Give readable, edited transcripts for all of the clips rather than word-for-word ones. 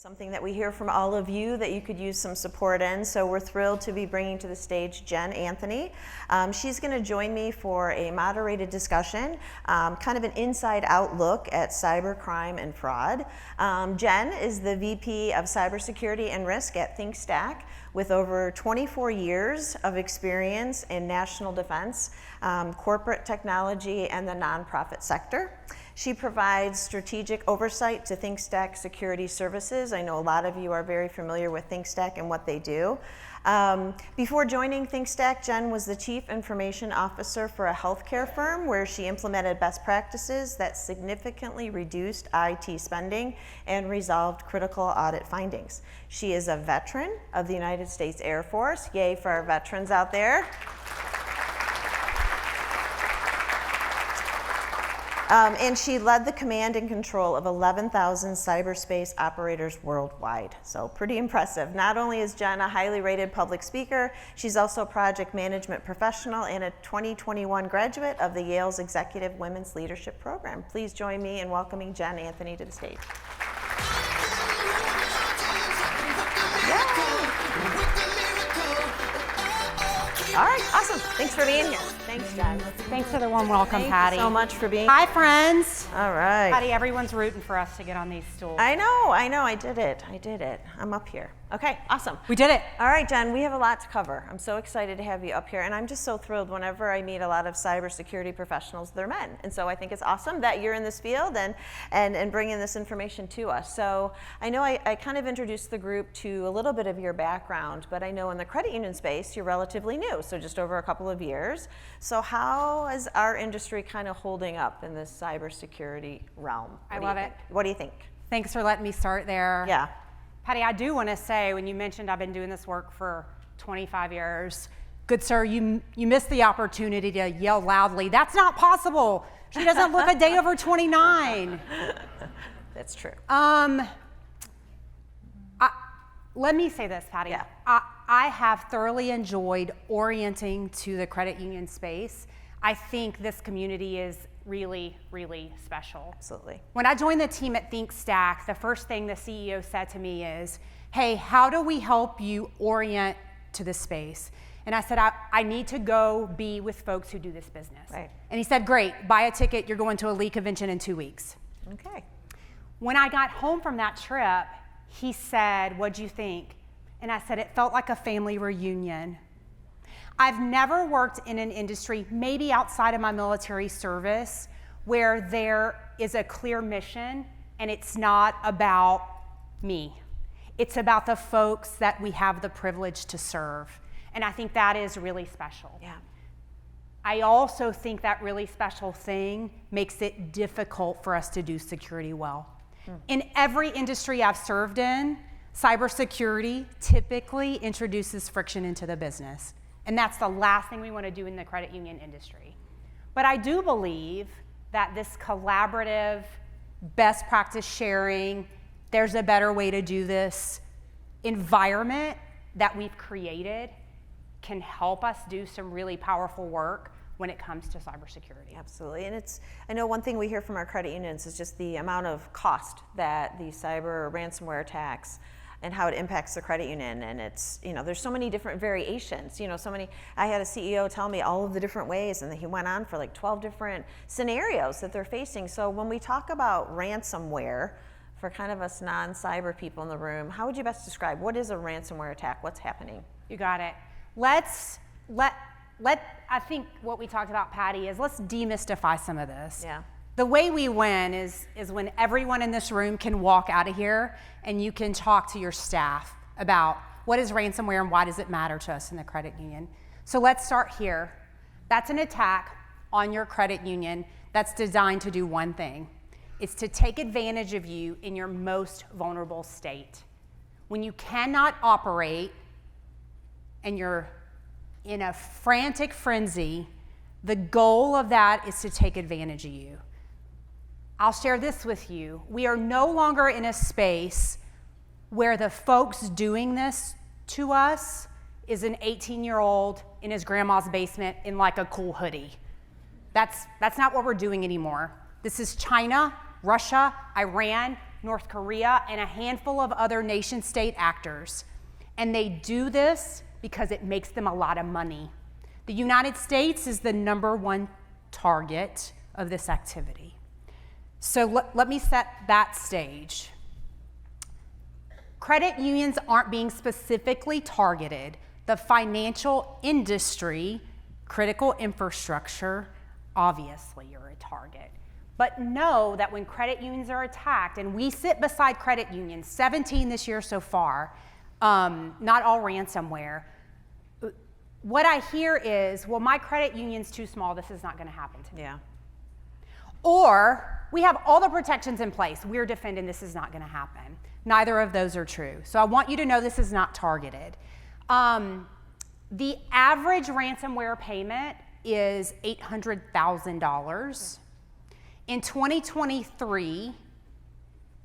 Something that we hear from all of you that you could use some support in. So we're thrilled to be bringing to the stage Jen Anthony. She's going to join me for a moderated discussion, kind of an inside out look at cybercrime and fraud. Jen is the VP of Cybersecurity and Risk at ThinkStack with over 24 years of experience in national defense, corporate technology, and the nonprofit sector. She provides strategic oversight to ThinkStack Security Services. I know a lot of you are very familiar with ThinkStack and what they do. Before joining ThinkStack, Jen was the Chief Information Officer for a healthcare firm where she implemented best practices that significantly reduced IT spending and resolved critical audit findings. She is a veteran of the United States Air Force. Yay for our veterans out there. And she led the command and control of 11,000 cyberspace operators worldwide. So pretty impressive. Not only is Jen a highly rated public speaker, she's also a project management professional and a 2021 graduate of the Yale's Executive Women's Leadership Program. Please join me in welcoming Jen Anthony to the stage. All right, awesome. Thanks for being here. Thanks, Jen. Thanks for the warm welcome, Patty. Thank you so much for being here. Hi, friends. All right. Patty, everyone's rooting for us to get on these stools. I know, I did it. I'm up here. Okay, awesome. We did it. All right, Jen, we have a lot to cover. I'm so excited to have you up here, and I'm just so thrilled whenever I meet a lot of cybersecurity professionals, they're men. And so I think it's awesome that you're in this field and bringing this information to us. So I know I kind of introduced the group to a little bit of your background, but I know in the credit union space, you're relatively new, so just over a couple of years. So how is our industry kind of holding up in this cybersecurity realm? I love it. What do you think? Thanks for letting me start there. Yeah. Patty, I do want to say, when you mentioned I've been doing this work for 25 years, good sir, you missed the opportunity to yell loudly, "That's not possible. She doesn't look a day over 29. That's true. Let me say this, Patty. Yeah. I have thoroughly enjoyed orienting to the credit union space. I think this community is really, really special. Absolutely. When I joined the team at ThinkStack, the first thing the CEO said to me is, "Hey, how do we help you orient to this space?" And I said, I need to go be with folks who do this business. Right. And he said, "Great, buy a ticket, you're going to a lead convention in 2 weeks." Okay. When I got home from that trip, he said, "What'd you think?" And I said, "It felt like a family reunion." I've never worked in an industry, maybe outside of my military service, where there is a clear mission and it's not about me. It's about the folks that we have the privilege to serve. And I think that is really special. Yeah. I also think that really special thing makes it difficult for us to do security well. In every industry I've served in, cybersecurity typically introduces friction into the business. And that's the last thing we want to do in the credit union industry. But I do believe that this collaborative, best practice sharing, there's a better way to do this environment that we've created can help us do some really powerful work when it comes to cybersecurity. Absolutely, and I know one thing we hear from our credit unions is just the amount of cost that the cyber or ransomware attacks and how it impacts the credit union. And it's, there's so many different variations, I had a CEO tell me all of the different ways, and he went on for like 12 different scenarios that they're facing. So when we talk about ransomware, for kind of us non-cyber people in the room, how would you best describe, what is a ransomware attack? What's happening? You got it. I think what we talked about, Patty, is let's demystify some of this. Yeah. The way we win is when everyone in this room can walk out of here and you can talk to your staff about what is ransomware and why does it matter to us in the credit union. So let's start here. That's an attack on your credit union that's designed to do one thing. It's to take advantage of you in your most vulnerable state. When you cannot operate and you're in a frantic frenzy, the goal of that is to take advantage of you. I'll share this with you. We are no longer in a space where the folks doing this to us is an 18-year-old in his grandma's basement in like a cool hoodie. That's not what we're doing anymore. This is China, Russia, Iran, North Korea, and a handful of other nation-state actors. And they do this because it makes them a lot of money. The United States is the #1 target of this activity. So let me set that stage. Credit unions aren't being specifically targeted. The financial industry, critical infrastructure, obviously you're a target. But know that when credit unions are attacked, and we sit beside credit unions, 17 this year so far, not all ransomware, what I hear is, well, my credit union's too small, this is not gonna happen to me. Yeah. Or, we have all the protections in place, we're defending this is not gonna happen. Neither of those are true. So I want you to know this is not targeted. The average ransomware payment is $800,000. In 2023,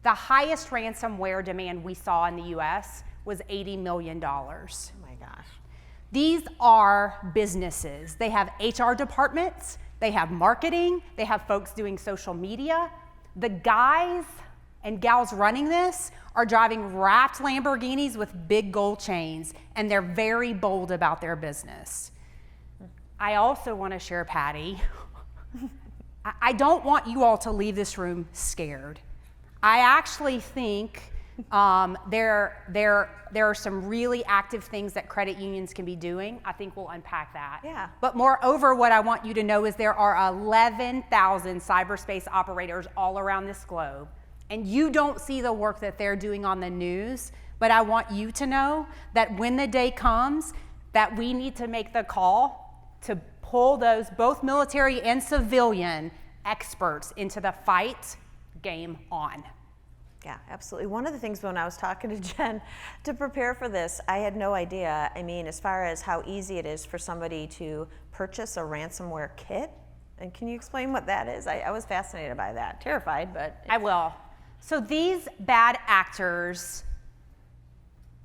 the highest ransomware demand we saw in the US was $80 million. Oh my gosh. These are businesses. They have HR departments, they have marketing, they have folks doing social media. The guys and gals running this are driving wrapped Lamborghinis with big gold chains, and they're very bold about their business. I also want to share, Patty, I don't want you all to leave this room scared. I actually think there are some really active things that credit unions can be doing. I think we'll unpack that. Yeah. But moreover, what I want you to know is there are 11,000 cyberspace operators all around this globe. And you don't see the work that they're doing on the news, but I want you to know that when the day comes that we need to make the call to pull those, both military and civilian experts into the fight, game on. Yeah, absolutely. One of the things when I was talking to Jen to prepare for this, I had no idea, I mean, as far as how easy it is for somebody to purchase a ransomware kit. And can you explain what that is? I was fascinated by that, terrified, but. I will. So these bad actors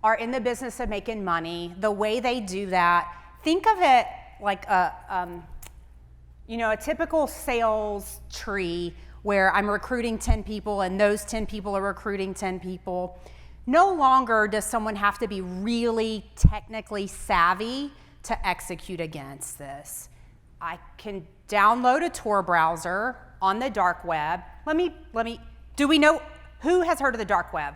are in the business of making money. The way they do that, think of it like a typical sales tree where I'm recruiting 10 people and those 10 people are recruiting 10 people. No longer does someone have to be really technically savvy to execute against this. I can download a Tor browser on the dark web. Do we know, who has heard of the dark web?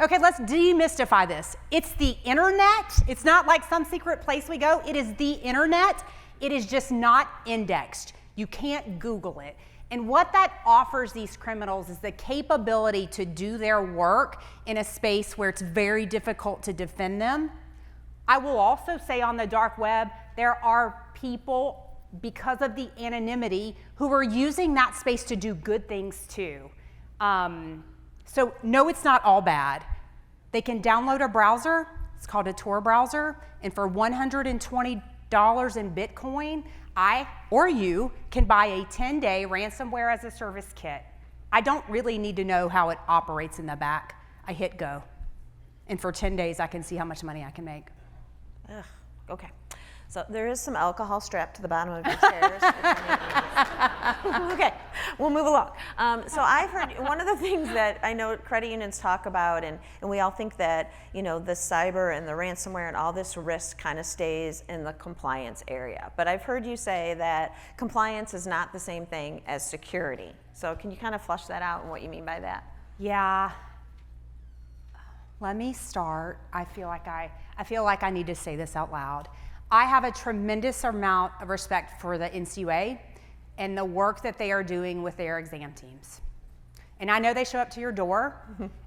Okay, let's demystify this. It's the internet. It's not like some secret place we go. It is the internet. It is just not indexed. You can't Google it. And what that offers these criminals is the capability to do their work in a space where it's very difficult to defend them. I will also say on the dark web, there are people, because of the anonymity, who are using that space to do good things too. So no, it's not all bad. They can download a browser, it's called a Tor browser, and for $120 in Bitcoin, I or you can buy a 10-day ransomware as a service kit. I don't really need to know how it operates in the back. I hit go. And for 10 days, I can see how much money I can make. Ugh, okay. So there is some alcohol strapped to the bottom of your chairs. Okay, we'll move along. So I've heard, one of the things that I know credit unions talk about, and we all think that, the cyber and the ransomware and all this risk kind of stays in the compliance area. But I've heard you say that compliance is not the same thing as security. So can you kind of flesh that out and what you mean by that? Yeah. Let me start. I feel like I need to say this out loud. I have a tremendous amount of respect for the NCUA and the work that they are doing with their exam teams. And I know they show up to your door,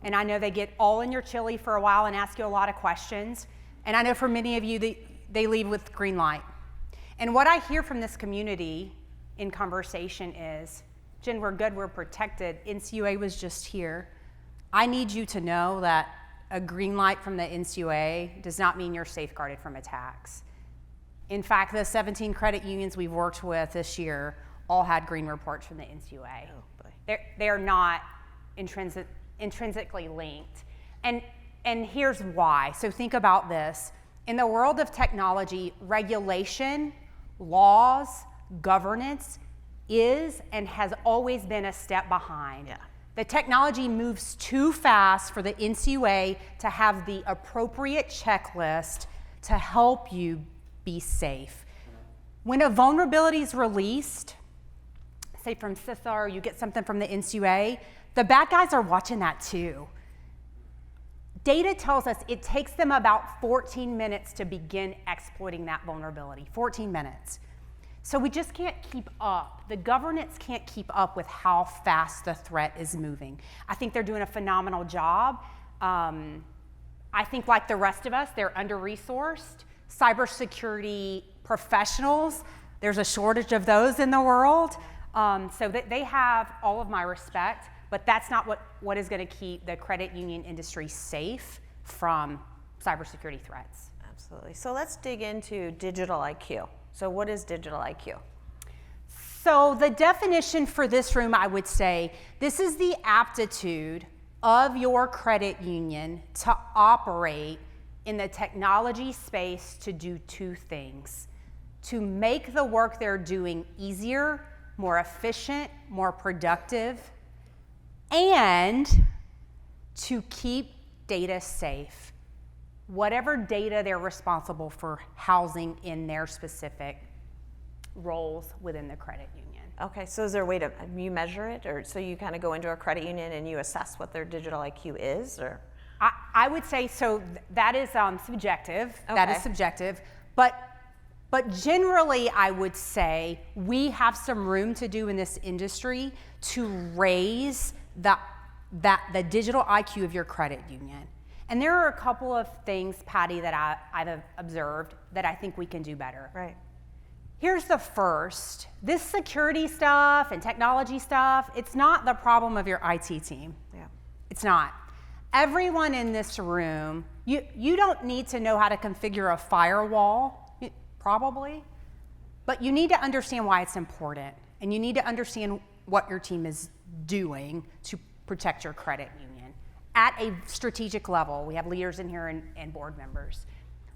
and I know they get all in your chili for a while and ask you a lot of questions. And I know for many of you, they leave with green light. And what I hear from this community in conversation is, Jen, we're good, we're protected. NCUA was just here. I need you to know that a green light from the NCUA does not mean you're safeguarded from attacks. In fact, the 17 credit unions we've worked with this year all had green reports from the NCUA. Oh, boy. They're not intrinsically linked. And here's why. So think about this. In the world of technology, regulation, laws, governance is and has always been a step behind. Yeah. The technology moves too fast for the NCUA to have the appropriate checklist to help you be safe. When a vulnerability is released, say from CISA or you get something from the NCUA, the bad guys are watching that too. Data tells us it takes them about 14 minutes to begin exploiting that vulnerability, 14 minutes. So we just can't keep up. The governance can't keep up with how fast the threat is moving. I think they're doing a phenomenal job. I think like the rest of us, they're under-resourced. Cybersecurity professionals, there's a shortage of those in the world. So that they have all of my respect, but that's not what is going to keep the credit union industry safe from cybersecurity threats. Absolutely. So let's dig into digital IQ. So what is digital IQ? So the definition for this room, I would say, this is the aptitude of your credit union to operate in the technology space to do two things: to make the work they're doing easier, more efficient, more productive, and to keep data safe. Whatever data they're responsible for housing in their specific roles within the credit union. Okay, so is there a way to, you measure it, or so you kind of go into a credit union and you assess what their digital IQ is, or? I would say, so that is subjective, Okay. that is subjective, but generally I would say we have some room to do in this industry to raise the digital IQ of your credit union. And there are a couple of things, Patty, that I've observed that I think we can do better. Right. Here's the first. This security stuff and technology stuff, it's not the problem of your IT team. Yeah. It's not. Everyone in this room, you don't need to know how to configure a firewall, probably, but you need to understand why it's important, and you need to understand what your team is doing to protect your credit union at a strategic level. We have leaders in here and board members.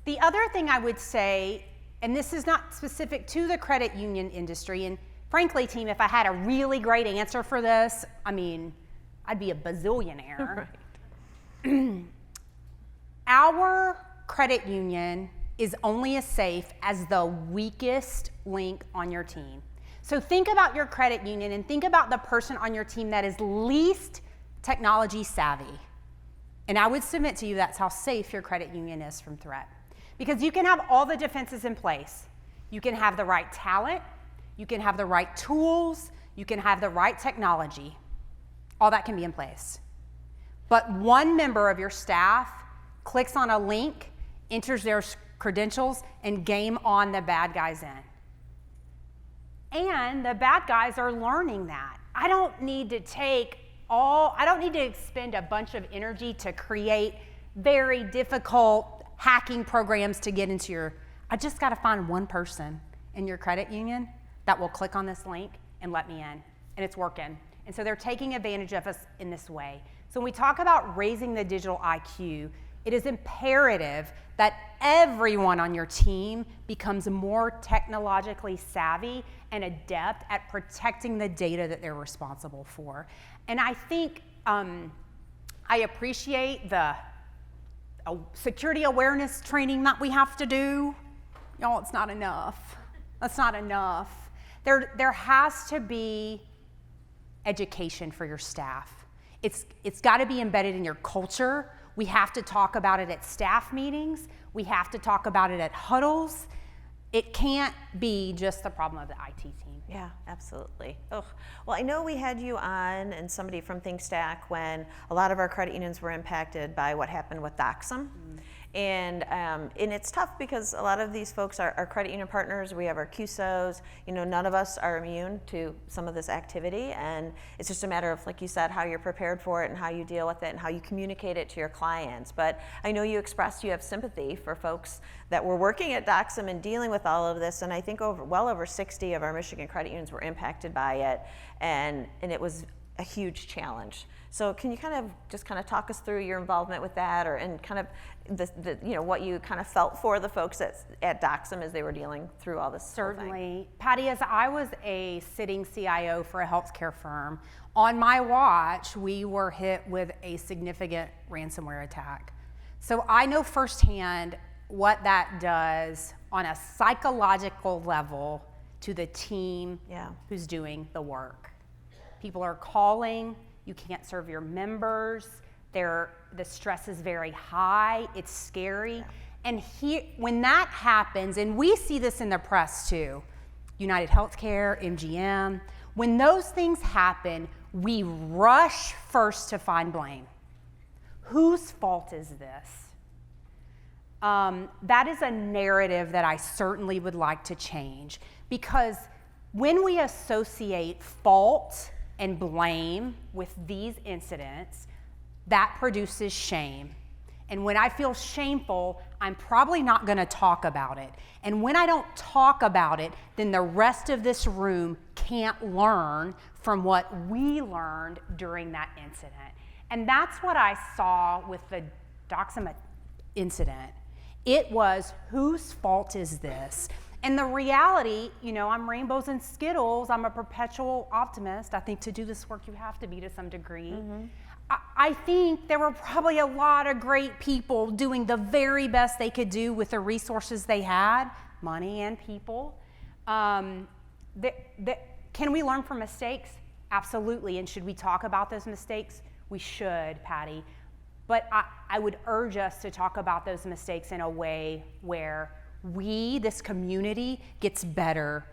The other thing I would say, and this is not specific to the credit union industry, and frankly, team, if I had a really great answer for this, I mean, I'd be a bazillionaire. Right. Our credit union is only as safe as the weakest link on your team. So think about your credit union and think about the person on your team that is least technology savvy. And I would submit to you that's how safe your credit union is from threat. Because you can have all the defenses in place. You can have the right talent, you can have the right tools, you can have the right technology. All that can be in place. But one member of your staff clicks on a link, enters their credentials, and game on, the bad guys in. And the bad guys are learning that. I don't need to expend a bunch of energy to create very difficult hacking programs to get into I just gotta find one person in your credit union that will click on this link and let me in, and it's working. And so they're taking advantage of us in this way. So when we talk about raising the digital IQ, it is imperative that everyone on your team becomes more technologically savvy and adept at protecting the data that they're responsible for. And I think I appreciate the security awareness training that we have to do. Y'all, it's not enough. That's not enough. There has to be education for your staff. It's got to be embedded in your culture. We have to talk about it at staff meetings. We have to talk about it at huddles. It can't be just the problem of the IT team. Yeah, absolutely. Ugh. Well, I know we had you on and somebody from ThinkStack when a lot of our credit unions were impacted by what happened with Doxum. And it's tough because a lot of these folks are our credit union partners. We have our CUSOs. You know, none of us are immune to some of this activity, and it's just a matter of, like you said, how you're prepared for it and how you deal with it and how you communicate it to your clients. But I know you expressed you have sympathy for folks that were working at Doxum and dealing with all of this, and I think well over 60 of our Michigan credit unions were impacted by it, and it was a huge challenge. So can you kind of talk us through your involvement with that, and kind of the what you kind of felt for the folks at Doxim as they were dealing through all this? Certainly. Patty, as I was a sitting CIO for a healthcare firm, on my watch, we were hit with a significant ransomware attack. So I know firsthand what that does on a psychological level to the team who's doing the work. People are calling, you can't serve your members, the stress is very high, it's scary. And when that happens, and we see this in the press too, United Healthcare, MGM, when those things happen, we rush first to find blame. Whose fault is this? That is a narrative that I certainly would like to change, because when we associate fault and blame with these incidents, that produces shame. And when I feel shameful, I'm probably not going to talk about it. And when I don't talk about it, then the rest of this room can't learn from what we learned during that incident. And that's what I saw with the Doxim incident. It was, whose fault is this? And the reality, I'm rainbows and Skittles. I'm a perpetual optimist. I think to do this work, you have to be to some degree. Mm-hmm. I think there were probably a lot of great people doing the very best they could do with the resources they had, money and people. Can we learn from mistakes? Absolutely. And should we talk about those mistakes? We should, Patty. But I would urge us to talk about those mistakes in a way where this community, gets better.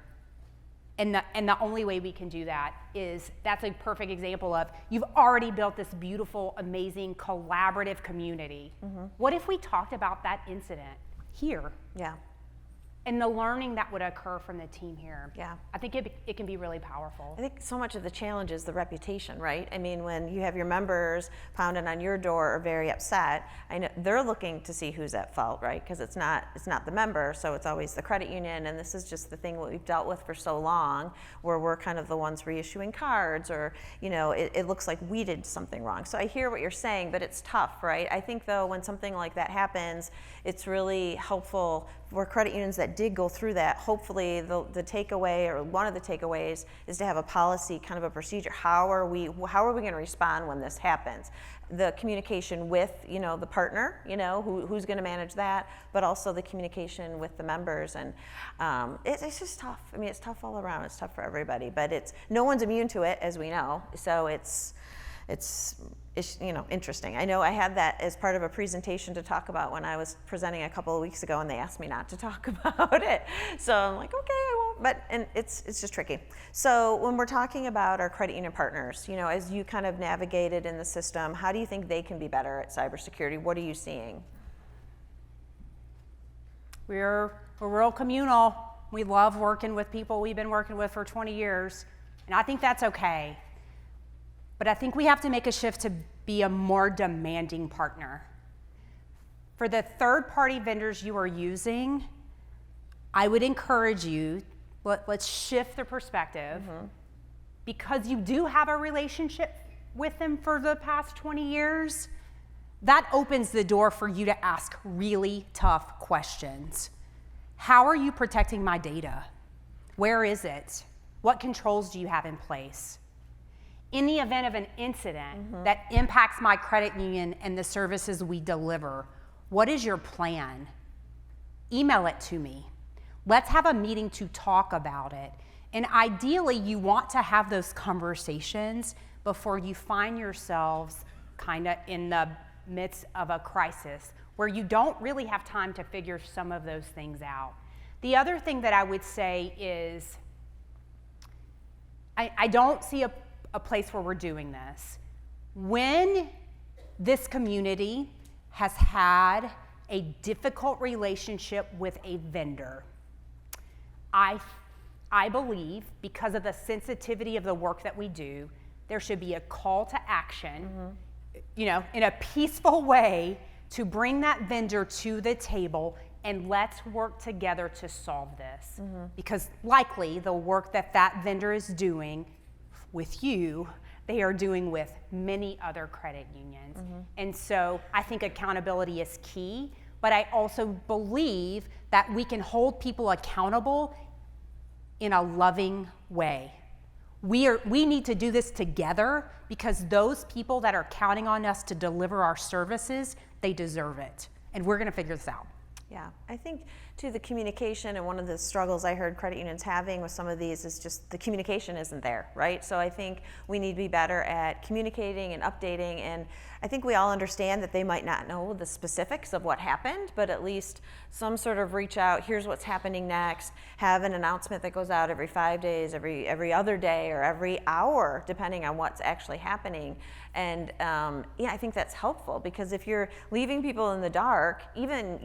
And the only way we can do that is, that's a perfect example of, you've already built this beautiful, amazing, collaborative community. Mm-hmm. What if we talked about that incident here? Yeah. And the learning that would occur from the team here. Yeah. I think it can be really powerful. I think so much of the challenge is the reputation, right? I mean, when you have your members pounding on your door or very upset, I know they're looking to see who's at fault, right? Because it's not the member, so it's always the credit union, and this is just the thing that we've dealt with for so long, where we're kind of the ones reissuing cards, or it looks like we did something wrong. So I hear what you're saying, but it's tough, right? I think though, when something like that happens, it's really helpful for credit unions that did go through that. Hopefully the takeaway, or one of the takeaways, is to have a policy, kind of a procedure. How are we going to respond when this happens? The communication with the partner, who's going to manage that, but also the communication with the members. And it's just tough. I mean, it's tough all around. It's tough for everybody, but no one's immune to it, as we know. So it's interesting. I know I had that as part of a presentation to talk about when I was presenting a couple of weeks ago, and they asked me not to talk about it. So I'm like, okay, I won't. And it's just tricky. So when we're talking about our credit union partners, as you kind of navigated in the system, how do you think they can be better at cybersecurity? What are you seeing? We're real communal. We love working with people we've been working with for 20 years, and I think that's okay. But I think we have to make a shift to be a more demanding partner. For the third-party vendors you are using, I would encourage you, let's shift the perspective. Mm-hmm. Because you do have a relationship with them for the past 20 years, that opens the door for you to ask really tough questions. How are you protecting my data? Where is it? What controls do you have in place? In the event of an incident mm-hmm. that impacts my credit union and the services we deliver, what is your plan? Email it to me. Let's have a meeting to talk about it. And ideally, you want to have those conversations before you find yourselves kind of in the midst of a crisis where you don't really have time to figure some of those things out. The other thing that I would say is, I don't see a place where we're doing this. When this community has had a difficult relationship with a vendor, I believe, because of the sensitivity of the work that we do, there should be a call to action, mm-hmm. In a peaceful way, to bring that vendor to the table and let's work together to solve this. Mm-hmm. Because likely the work that vendor is doing with you they are doing with many other credit unions. And so I think accountability is key, but I also believe that we can hold people accountable in a loving way. We need to do this together because those people that are counting on us to deliver our services, they deserve it. And we're gonna figure this out. Yeah, I think too the communication, and one of the struggles I heard credit unions having with some of these is just the communication isn't there, right? So I think we need to be better at communicating and updating, and I think we all understand that they might not know the specifics of what happened, but at least some sort of reach out, here's what's happening next, have an announcement that goes out every 5 days, every other day, or every hour, depending on what's actually happening. And yeah, I think that's helpful, because if you're leaving people in the dark, even,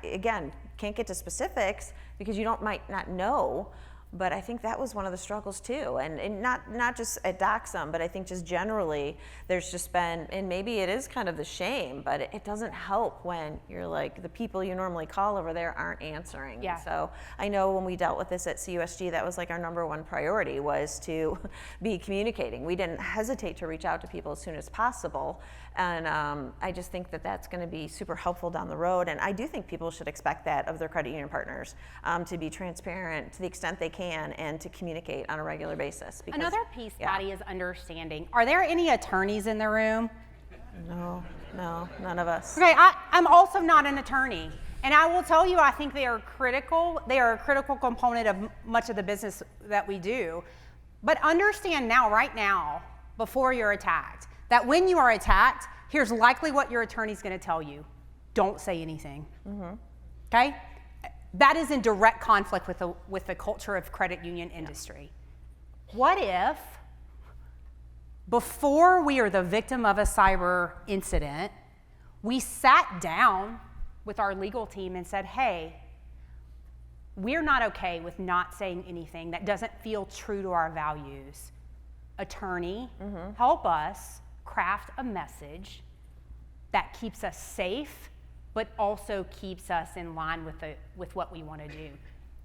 again, can't get to specifics because you might not know, but I think that was one of the struggles too. And not just at Doxum, but I think just generally there's just been, and maybe it is kind of the shame, but it doesn't help when you're like, the people you normally call over there aren't answering. Yeah. So I know when we dealt with this at CUSG, that was like our number one priority, was to be communicating. We didn't hesitate to reach out to people as soon as possible. And I just think that that's going to be super helpful down the road. And I do think people should expect that of their credit union partners, to be transparent to the extent they can and to communicate on a regular basis. Because, Another piece, yeah. Patty, is understanding. Are there any attorneys in the room? No, none of us. Okay, I'm also not an attorney. And I will tell you, I think they are critical. They are a critical component of much of the business that we do. But understand now, right now, before you're attacked, that when you are attacked, here's likely what your attorney's gonna tell you. Don't say anything, okay? That is in direct conflict with the culture of credit union industry. What if, before we are the victim of a cyber incident, we sat down with our legal team and said, hey, we're not okay with not saying anything that doesn't feel true to our values. Attorney, help us craft a message that keeps us safe, but also keeps us in line with what we want to do.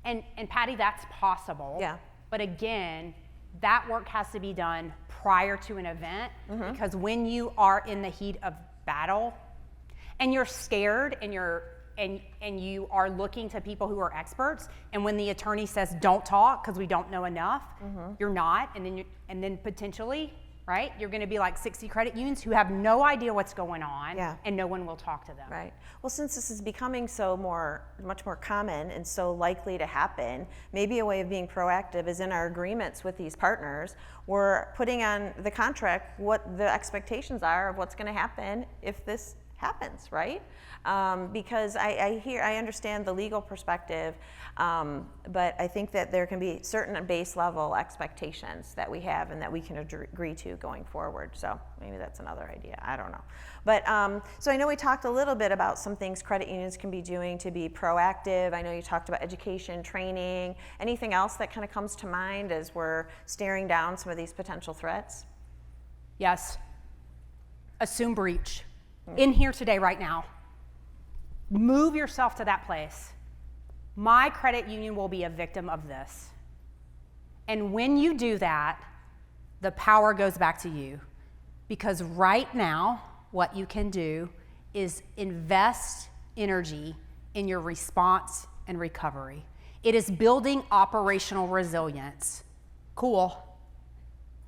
And Patty, that's possible. Yeah. But again, that work has to be done prior to an event, because when you are in the heat of battle and you're scared and you are looking to people who are experts, and when the attorney says don't talk because we don't know enough, you're not, and then potentially, right, you're going to be like 60 credit unions who have no idea what's going on, Yeah. and no one will talk to them. Right. Well, since this is becoming much more common and so likely to happen, maybe a way of being proactive is in our agreements with these partners, we're putting on the contract what the expectations are of what's going to happen if this happens, right? Because I understand the legal perspective, but I think that there can be certain base level expectations that we have and that we can agree to going forward. So maybe that's another idea. I don't know. But so I know we talked a little bit about some things credit unions can be doing to be proactive. I know you talked about education, training. Anything else that kind of comes to mind as we're staring down some of these potential threats? Yes. Assume breach. In here today, right now. Move yourself to that place. My credit union will be a victim of this. And when you do that, the power goes back to you. Because right now, what you can do is invest energy in your response and recovery. It is building operational resilience. Cool.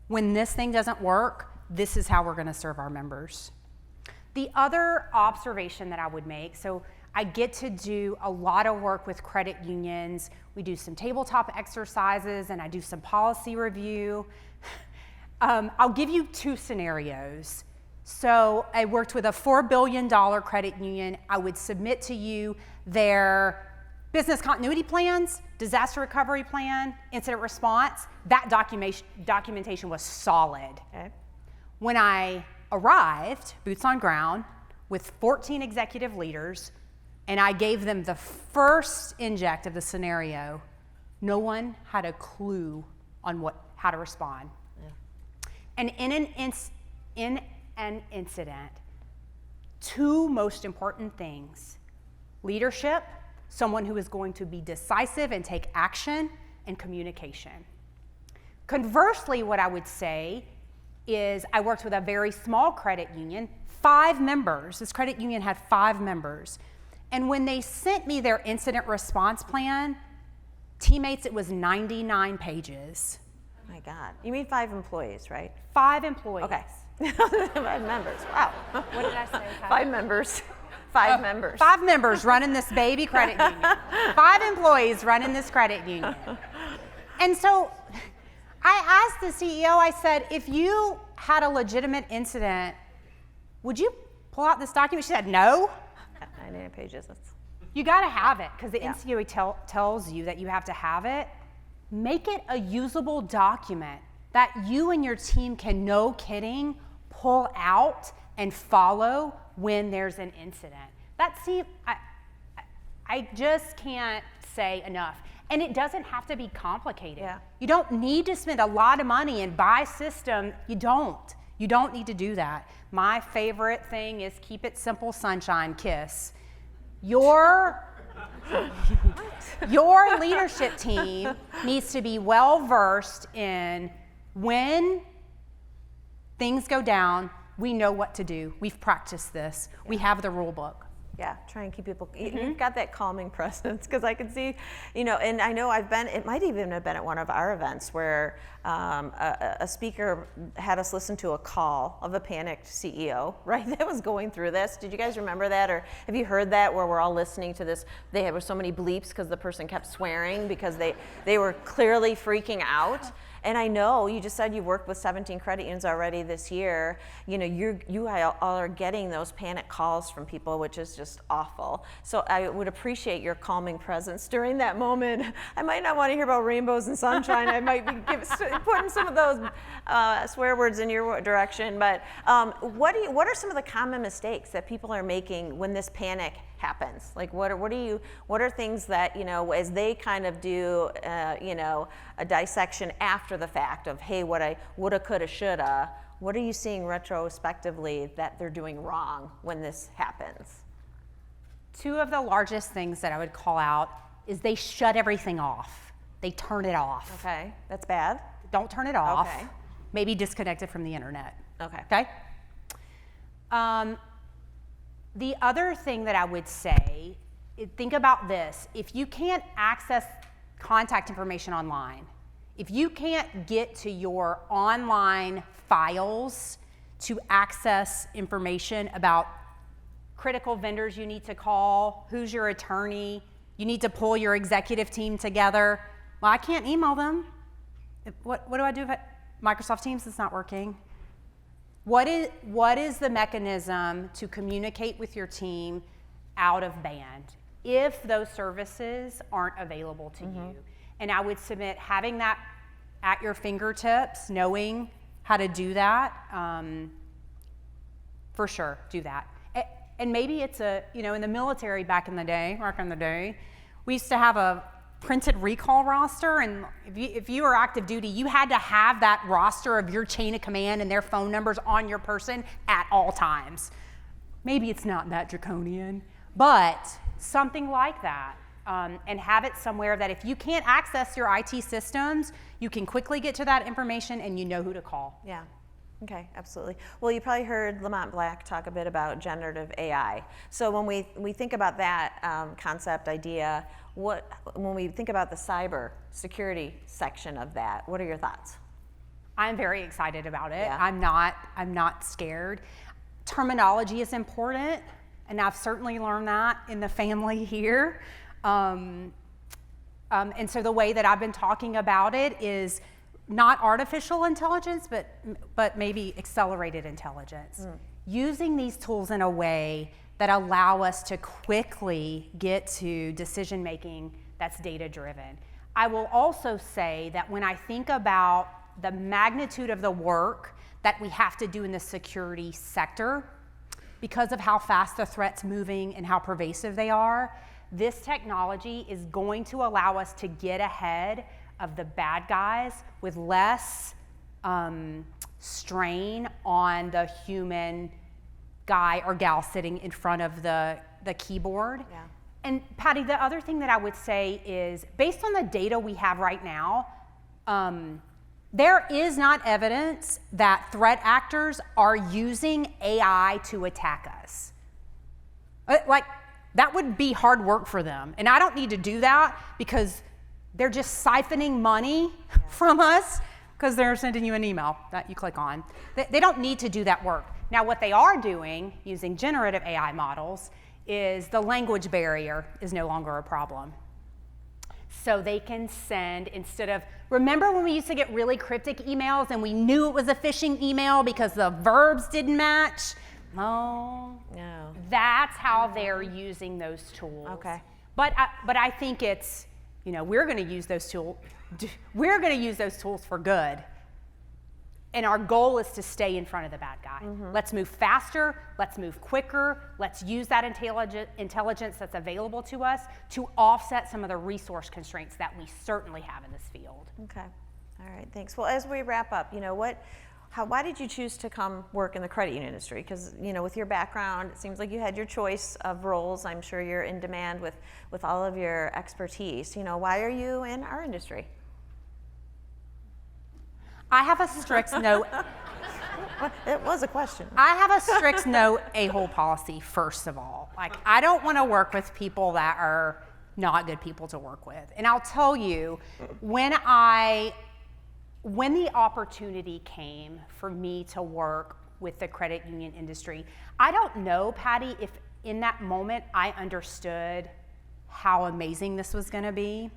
When this thing doesn't work, this is how we're going to serve our members. The other observation that I would make, so I get to do a lot of work with credit unions. We do some tabletop exercises and I do some policy review. I'll give you two scenarios. So I worked with a $4 billion credit union. I would submit to you their business continuity plans, disaster recovery plan, incident response. That documentation was solid. Okay. When I arrived, boots on ground, with 14 executive leaders, and I gave them the first inject of the scenario, no one had a clue on how to respond. Yeah. And in an incident, two most important things: leadership, someone who is going to be decisive and take action, and communication. Conversely, what I would say is I worked with a very small credit union, 5 members. This credit union had 5 members. And when they sent me their incident response plan, teammates, it was 99 pages. Oh my God. You mean 5 employees, right? 5 employees. Okay. 5 members. Wow. What did I say? 5 members. 5 members. 5 members running this baby credit union. 5 employees running this credit union. And so I asked the CEO, I said, if you had a legitimate incident, would you pull out this document? She said, no. 99 pages. You got to have it because the Yeah. NCOE tells you that you have to have it. Make it a usable document that you and your team can, no kidding, pull out and follow when there's an incident. I just can't say enough. And it doesn't have to be complicated. Yeah. You don't need to spend a lot of money and buy system. You don't. You don't need to do that. My favorite thing is keep it simple, sunshine, kiss. Your leadership team needs to be well versed in when things go down, we know what to do. We've practiced this. Yeah. We have the rule book. Yeah, try and keep people, you've got that calming presence, because I can see, and I know it might even have been at one of our events where a speaker had us listen to a call of a panicked CEO, right, that was going through this. Did you guys remember that? Or have you heard that, where we're all listening to this? There were so many bleeps because the person kept swearing because they were clearly freaking out. And I know you just said you worked with 17 credit unions already this year. You all are getting those panic calls from people, which is just awful. So I would appreciate your calming presence during that moment. I might not want to hear about rainbows and sunshine. I might be putting some of those swear words in your direction. But what are some of the common mistakes that people are making when this panic happens? Like what are things that, as they kind of do, a dissection after the fact of, hey, what I woulda, coulda, shoulda, what are you seeing retrospectively that they're doing wrong when this happens? 2 of the largest things that I would call out is they shut everything off. They turn it off. Okay, that's bad. Don't turn it off. Okay. Maybe disconnect it from the internet. Okay. Okay? The other thing that I would say, think about this. If you can't access contact information online, if you can't get to your online files to access information about critical vendors you need to call, who's your attorney, you need to pull your executive team together, well, I can't email them. What do I do if Microsoft Teams is not working? What is the mechanism to communicate with your team out of band if those services aren't available to you? And I would submit having that at your fingertips, knowing how to do that, for sure, do that. And maybe it's in the military back in the day, we used to have a printed recall roster, and if you were active duty, you had to have that roster of your chain of command and their phone numbers on your person at all times. Maybe it's not that draconian, but something like that. And have it somewhere that if you can't access your IT systems, you can quickly get to that information and you know who to call. Yeah. Okay, absolutely. Well, you probably heard Lamont Black talk a bit about generative AI. So when we think about that concept, idea, when we think about the cyber security section of that, what are your thoughts? I'm very excited about it. Yeah. I'm not scared. Terminology is important, and I've certainly learned that in the family here. And so the way that I've been talking about it is not artificial intelligence, but maybe accelerated intelligence. Using these tools in a way that allow us to quickly get to decision making that's data driven. I will also say that when I think about the magnitude of the work that we have to do in the security sector, because of how fast the threat's moving and how pervasive they are, this technology is going to allow us to get ahead of the bad guys with less strain on the human guy or gal sitting in front of the keyboard. Yeah. And Patty, the other thing that I would say is, based on the data we have right now, There is not evidence that threat actors are using AI to attack us. Like, that would be hard work for them. And I don't need to do that because they're just siphoning money from us because they're sending you an email that you click on. They don't need to do that work. Now, what they are doing using generative AI models is the language barrier is no longer a problem. So they can send, instead of, remember when we used to get really cryptic emails and we knew it was a phishing email because the verbs didn't match? Oh, No. that's how they're using those tools. Okay. But I think it's, we're going to use those tools. We're going to use those tools for good. And our goal is to stay in front of the bad guy. Let's move faster. Let's move quicker. Let's use that intelligence that's available to us to offset some of the resource constraints that we certainly have in this field. Okay. All right. Thanks. Well, as we wrap up, why did you choose to come work in the credit union industry? Because, with your background, it seems like you had your choice of roles. I'm sure you're in demand with all of your expertise. Why are you in our industry? I have a strict no. It was a question. I have a strict no a-hole policy, first of all. Like, I don't want to work with people that are not good people to work with. And I'll tell you, when the opportunity came for me to work with the credit union industry, I don't know, Patty, if in that moment I understood how amazing this was going to be.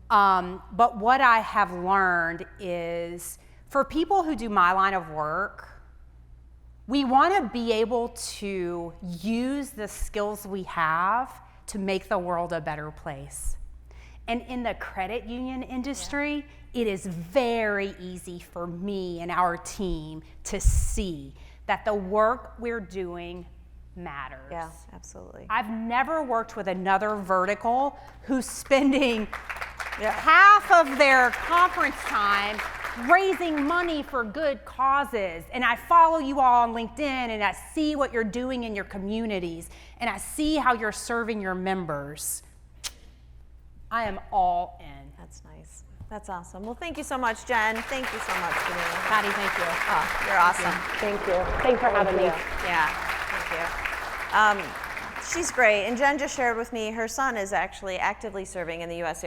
But what I have learned is, for people who do my line of work, we want to be able to use the skills we have to make the world a better place. And in the credit union industry, it is very easy for me and our team to see that the work we're doing matters. Yeah, absolutely. I've never worked with another vertical who's spending half of their conference time raising money for good causes. And I follow you all on LinkedIn, and I see what you're doing in your communities, and I see how you're serving your members. I am all in. That's nice. That's awesome. Well, thank you so much, Jen. Thank you so much for being here. Patty, thank you. Oh, you're awesome. Thank you. Thanks for having me. Yeah, thank you. She's great, and Jen just shared with me her son is actually actively serving in the U.S.